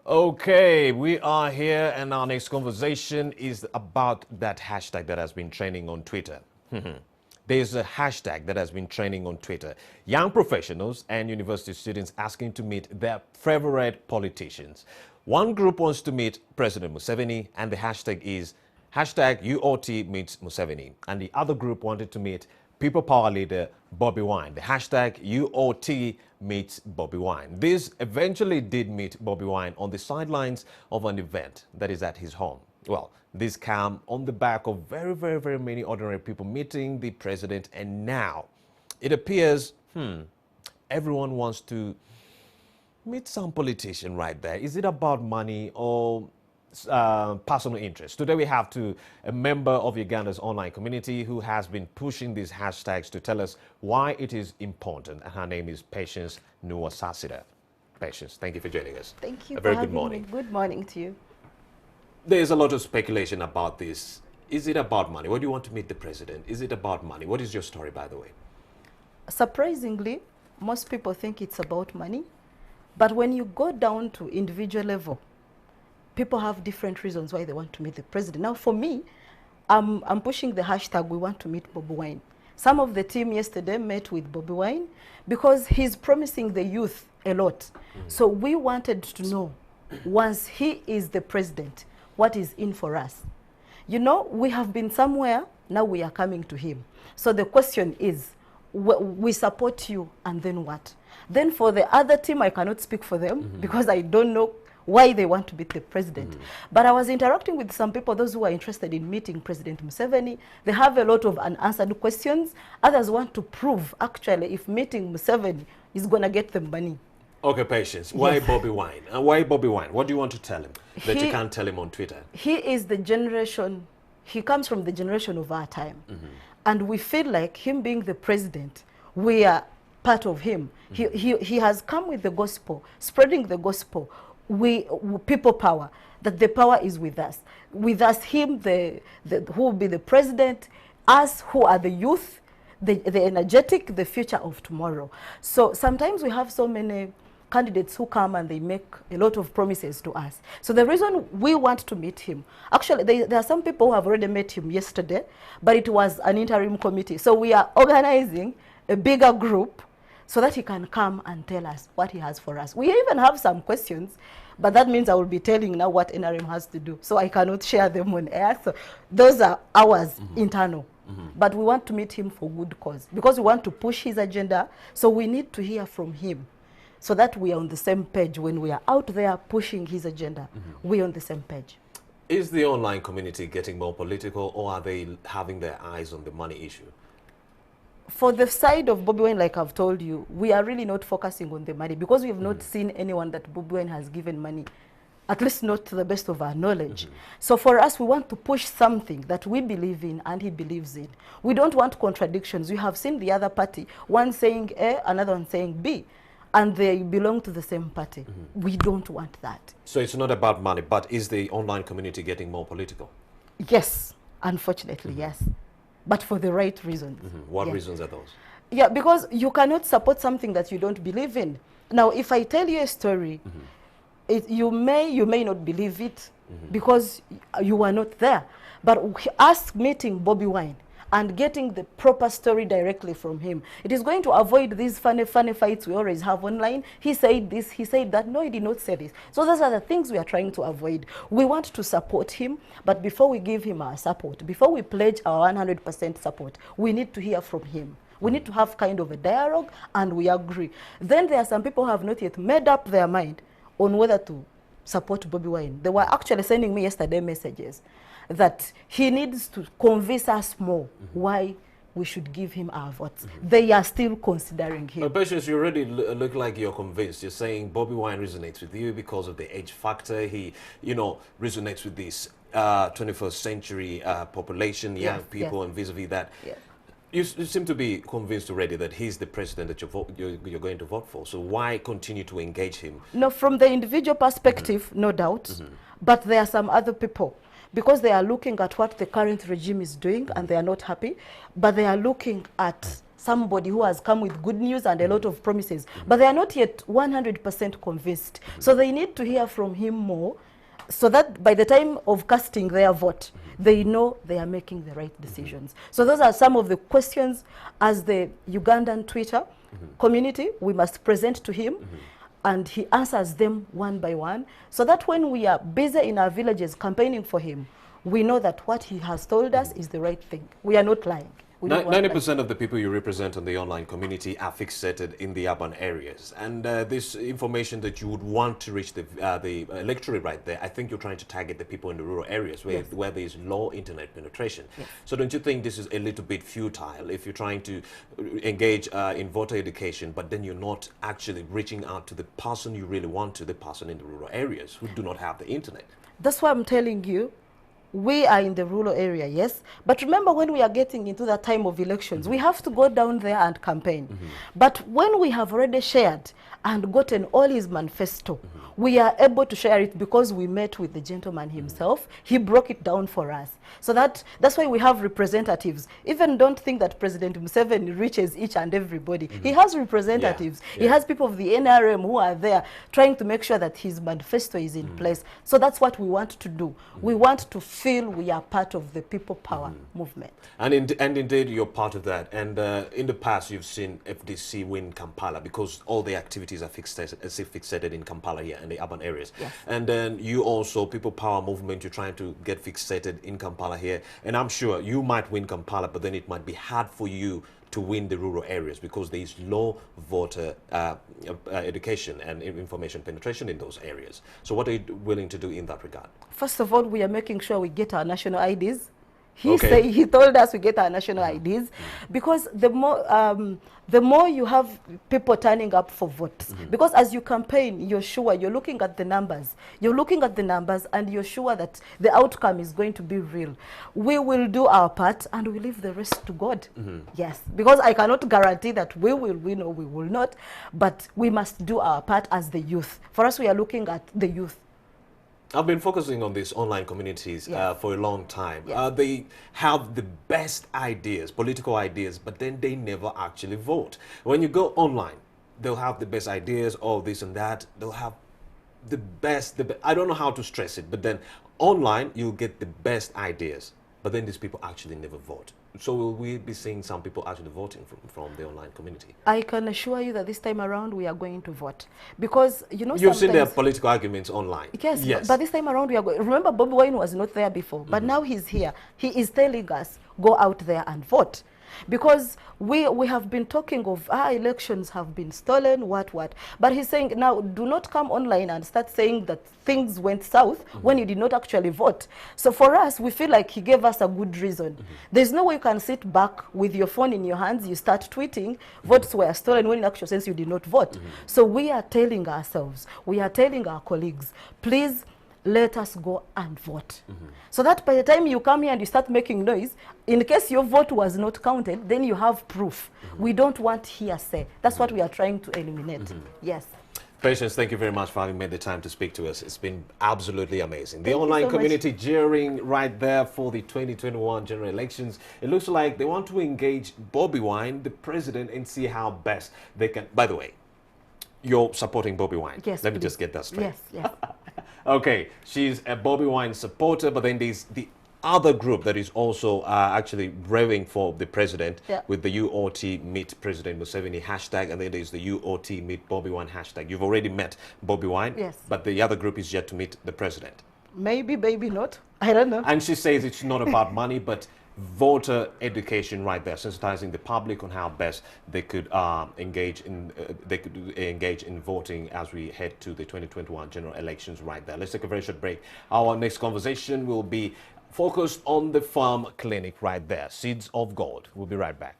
Okay, we are here, and our next conversation is about that hashtag that has been trending on Twitter. There's a hashtag that has been trending on Twitter. Young professionals and university students asking to meet their favorite politicians. One group wants to meet President Museveni, and the hashtag is hashtag UOT meets Museveni. And the other group wanted to meet People Power leader Bobby Wine. The hashtag UOT meets Bobby Wine. This eventually did meet Bobby Wine on the sidelines of an event that is at his home. Well, this came on the back of very many ordinary people meeting the president, and now it appears everyone wants to meet some politician right there. Is it about money or personal interest? Today we have a member of Uganda's online community who has been pushing these hashtags to tell us why it is important, and her name is Patience Nuwasasida. Patience, thank you for joining us. Thank you. A very good morning. Good morning to you. There's a lot of speculation about this. Is it about money? Why do you want to meet the president? Is it about money? What is your story, by the way? Surprisingly, most people think it's about money, but when you go down to individual level, people have different reasons why they want to meet the president. Now, for me, I'm pushing the hashtag, we want to meet Bobby Wine. Some of the team yesterday met with Bobby Wine because he's promising the youth a lot. So we wanted to know, once he is the president, what is in for us. You know, we have been somewhere, now we are coming to him. So the question is, we support you, and then what? Then for the other team, I cannot speak for them because I don't know why they want to meet the president. But I was interacting with some people, those who are interested in meeting President Museveni. They have a lot of unanswered questions. Others want to prove, actually, if meeting Museveni is going to get them money. Okay, Patience. Why Bobby Wine? And why Bobby Wine? What do you want to tell him that you can't tell him on Twitter? He is the generation, he comes from the generation of our time. And we feel like him being the president, we are part of him. He has come with the gospel, spreading the gospel. People power, that the power is with us. With us, him, who will be the president, us who are the youth, the energetic, the future of tomorrow. So sometimes we have so many candidates who come and they make a lot of promises to us. So the reason we want to meet him, actually there are some people who have already met him yesterday, but it was an interim committee. So we are organizing a bigger group so that he can come and tell us what he has for us. We even have some questions, but that means I will be telling now what NRM has to do. So I cannot share them on air. So those are ours, internal. But we want to meet him for good cause, because we want to push his agenda. So we need to hear from him so that we are on the same page when we are out there pushing his agenda. We're on the same page. Is the online community getting more political, or are they having their eyes on the money issue? For the side of Bobby Wine, like I've told you, we are really not focusing on the money, because we have not seen anyone that Bobby Wine has given money, at least not to the best of our knowledge. So for us, we want to push something that we believe in and he believes in. We don't want contradictions. We have seen the other party, one saying A, another one saying B, and they belong to the same party. We don't want that. So it's not about money, but is the online community getting more political? Yes, unfortunately, yes. But for the right reasons. What reasons are those? Yeah, because you cannot support something that you don't believe in. Now, if I tell you a story, you may not believe it because you were not there. But us meeting Bobby Wine and getting the proper story directly from him, it is going to avoid these funny fights we always have online. He said this, he said that. No, he did not say this. So those are the things we are trying to avoid. We want to support him, but before we give him our support, before we pledge our 100% support, we need to hear from him. We need to have kind of a dialogue, and we agree. Then there are some people who have not yet made up their mind on whether to support Bobby Wine. They were actually sending me yesterday messages that he needs to convince us more why we should give him our votes. They are still considering him. But Patience, you already look like you're convinced. You're saying Bobby Wine resonates with you because of the age factor. He, resonates with this 21st century population, young people, and vis-a-vis that. You seem to be convinced already that he's the president that you're going to vote for. So why continue to engage him? No, from the individual perspective, no doubt. But there are some other people, because they are looking at what the current regime is doing and they are not happy, but they are looking at somebody who has come with good news and a lot of promises, but they are not yet 100% convinced. So they need to hear from him more, so that by the time of casting their vote, they know they are making the right decisions. So those are some of the questions as the Ugandan Twitter community we must present to him, and he answers them one by one, so that when we are busy in our villages campaigning for him, we know that what he has told us is the right thing. We are not lying. 90% of the people you represent in the online community are fixated in the urban areas. And this information that you would want to reach the electorate right there, I think you're trying to target the people in the rural areas where there is low internet penetration. So don't you think this is a little bit futile if you're trying to engage in voter education, but then you're not actually reaching out to the person you really want to, the person in the rural areas who do not have the internet? That's why I'm telling you, we are in the rural area, yes. But remember, when we are getting into that time of elections, we have to go down there and campaign. But when we have already shared and gotten all his manifesto, we are able to share it because we met with the gentleman himself. He broke it down for us. So that's why we have representatives. Even don't think that President Museveni reaches each and everybody. He has representatives. He has people of the NRM who are there trying to make sure that his manifesto is in place. So that's what we want to do. We want to feel we are part of the people power movement. And indeed you're part of that. And in the past you've seen FDC win Kampala because all the activities are fixated in Kampala here in the urban areas. And then you also, people power movement, you're trying to get fixated in Kampala here. And I'm sure you might win Kampala, but then it might be hard for you to win the rural areas because there is low voter education and information penetration in those areas. So what are you willing to do in that regard? First of all, we are making sure we get our national IDs. He told us we get our national IDs, because the more you have people turning up for votes, because as you campaign, you're sure, you're looking at the numbers, and you're sure that the outcome is going to be real. We will do our part and we leave the rest to God. Yes, because I cannot guarantee that we will win or we will not, but we must do our part as the youth. For us, we are looking at the youth. I've been focusing on these online communities for a long time. They have the best ideas, political ideas, but then they never actually vote. When you go online, they'll have the best ideas, all this and that. They'll have the best, I don't know how to stress it, but then online, you'll get the best ideas. But then these people actually never vote. So will we be seeing some people actually voting from the online community? I can assure you that this time around we are going to vote. Because, you know, you've seen their political arguments online. Yes, but this time around we are going. Remember, Bobi Wine was not there before, but now he's here. He is telling us, go out there and vote. Because we have been talking of our elections have been stolen, what. But he's saying, now, do not come online and start saying that things went south when you did not actually vote. So for us, we feel like he gave us a good reason. There's no way you can sit back with your phone in your hands, you start tweeting, votes were stolen, when in actual sense you did not vote. So we are telling ourselves, we are telling our colleagues, please, let us go and vote. So that by the time you come here and you start making noise, in case your vote was not counted, then you have proof. We don't want hearsay. That's what we are trying to eliminate. Yes. Patience, thank you very much for having made the time to speak to us. It's been absolutely amazing. The online community jeering right there for the 2021 general elections. It looks like they want to engage Bobi Wine, the president, and see how best they can. By the way, you're supporting Bobi Wine. Yes, Let me just get that straight. Yes. Okay, she's a Bobi Wine supporter, but then there's the other group that is also actually raving for the president with the UOT Meet President Museveni hashtag, and then there's the UOT Meet Bobi Wine hashtag. You've already met Bobi Wine, but the other group is yet to meet the president. Maybe, maybe not. I don't know. And she says it's not about money, but voter education right there, sensitizing the public on how best they could engage in voting as we head to the 2021 general elections right there. Let's take a very short break. Our next conversation will be focused on the farm clinic right there, Seeds of God. We'll be right back.